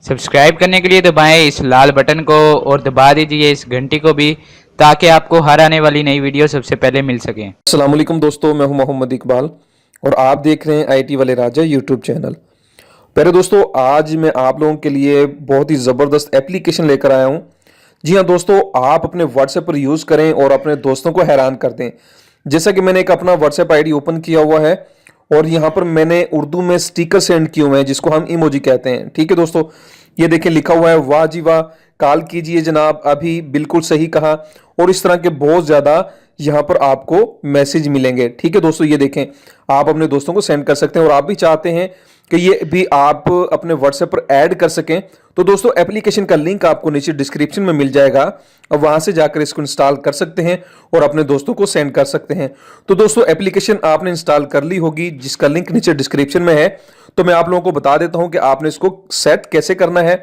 Subscribe करने के लिए दबाएं इस लाल बटन को और दबा दीजिए इस घंटी को भी, ताकि आपको हर आने वाली नई वीडियो सबसे पहले मिल सके। अस्सलाम वालेकुम दोस्तों, मैं हूं मोहम्मद इकबाल और आप देख रहे हैं आईटी वाले राजा यूट्यूब चैनल। पहले दोस्तों, आज मैं आप लोगों के लिए बहुत ही ज़बरदस्त एप्लीकेशन लेकर आया हूं। जी हां दोस्तों, आप अपने व्हाट्सएप पर यूज़ करें और अपने दोस्तों को हैरान कर दें। जैसा कि मैंने एक अपना व्हाट्सएप आईडी ओपन किया हुआ है और यहाँ पर मैंने उर्दू में स्टिकर सेंड किए हुए हैं जिसको हम इमोजी कहते हैं। ठीक है दोस्तों, ये देखिए लिखा हुआ है वाह जी वाह, कॉल कीजिए जनाब, अभी बिल्कुल सही कहा। और इस तरह के बहुत ज़्यादा यहाँ पर आपको मैसेज मिलेंगे। ठीक है दोस्तों, ये देखें, आप अपने दोस्तों को सेंड कर सकते हैं और आप भी चाहते हैं कि ये भी आप अपने व्हाट्सएप पर ऐड कर सकें तो दोस्तों एप्लीकेशन का लिंक आपको नीचे डिस्क्रिप्शन में मिल जाएगा। अब वहां से जाकर इसको इंस्टॉल कर सकते हैं और अपने दोस्तों को सेंड कर सकते हैं। तो दोस्तों एप्लीकेशन आपने इंस्टॉल कर ली होगी जिसका लिंक नीचे डिस्क्रिप्शन में है। तो मैं आप लोगों को बता देता हूं कि आपने इसको सेट कैसे करना है।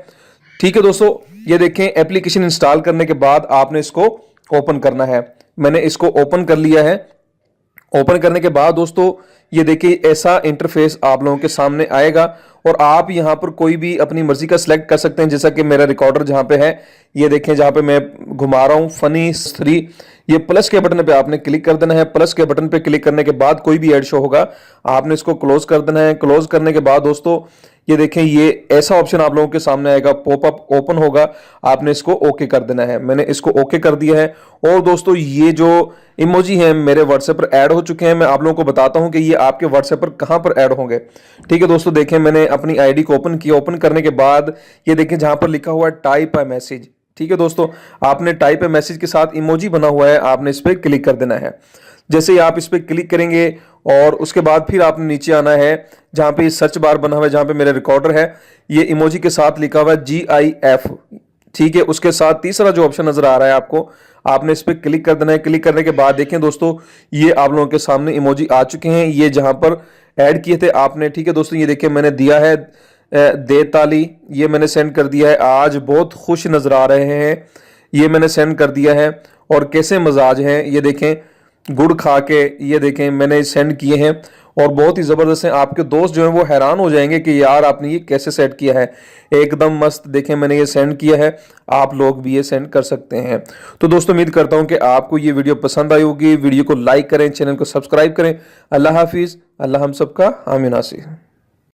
ठीक है दोस्तों, ये देखें, एप्लीकेशन इंस्टॉल करने के बाद आपने इसको ओपन करना है। मैंने इसको ओपन कर लिया है। ओपन करने के बाद दोस्तों ये देखिए ऐसा इंटरफेस आप लोगों के सामने आएगा और आप यहां पर कोई भी अपनी मर्जी का सिलेक्ट कर सकते हैं। जैसा कि मेरा रिकॉर्डर जहां पे है, ये देखें, जहां पे मैं घुमा रहा हूं फनी 3, ये प्लस के बटन पे आपने क्लिक कर देना है। प्लस के बटन पे क्लिक करने के बाद कोई भी ऐड शो होगा, आपने इसको क्लोज कर देना है। क्लोज करने के बाद दोस्तों ये देखें, ये ऐसा ऑप्शन आप लोगों के सामने आएगा, पॉपअप ओपन होगा, आपने इसको ओके कर देना है। मैंने इसको ओके कर दिया है। और दोस्तों ये जो इमोजी हैं मेरे व्हाट्सएप पर ऐड हो चुके हैं। मैं आप लोगों को बताता हूं कि ये आपके व्हाट्सएप पर कहां पर ऐड होंगे। ठीक है दोस्तों, देखें, मैंने अपनी आईडी को ओपन किया। ओपन करने के बाद ये देखें जहां पर लिखा हुआ है टाइप अ मैसेज। ठीक है दोस्तों, आपने टाइप अ मैसेज के साथ इमोजी बना हुआ है, आपने इस पर क्लिक कर देना है। जैसे ही आप इस पर क्लिक करेंगे और उसके बाद फिर आपने नीचे आना है जहां पे सर्च बार बना हुआ है, जहां पे मेरा रिकॉर्डर है, ये इमोजी के साथ लिखा हुआ है GIF। ठीक है, उसके साथ तीसरा जो ऑप्शन नजर आ रहा है आपको, आपने इस पर क्लिक कर देना है। क्लिक करने के बाद देखें दोस्तों, ये आप लोगों के सामने इमोजी आ चुके हैं, ये जहां पर ऐड किए थे आपने। ठीक है दोस्तों, ये देखिए मैंने दिया है दे ताली, ये मैंने सेंड कर दिया है। आज बहुत खुश नजर आ रहे हैं, ये मैंने सेंड कर दिया है। और कैसे मजाज हैं ये देखें, गुड़ खा के, ये देखें मैंने सेंड किए हैं और बहुत ही ज़बरदस्त हैं। आपके दोस्त जो हैं वो हैरान हो जाएंगे कि यार आपने ये कैसे सेट किया है, एकदम मस्त। देखें मैंने ये सेंड किया है, आप लोग भी ये सेंड कर सकते हैं। तो दोस्तों उम्मीद करता हूं कि आपको ये वीडियो पसंद आई होगी। वीडियो को लाइक करें, चैनल को सब्सक्राइब करें। अल्लाह हाफिज़, अल्लाह हम सबका आमीन नासिर।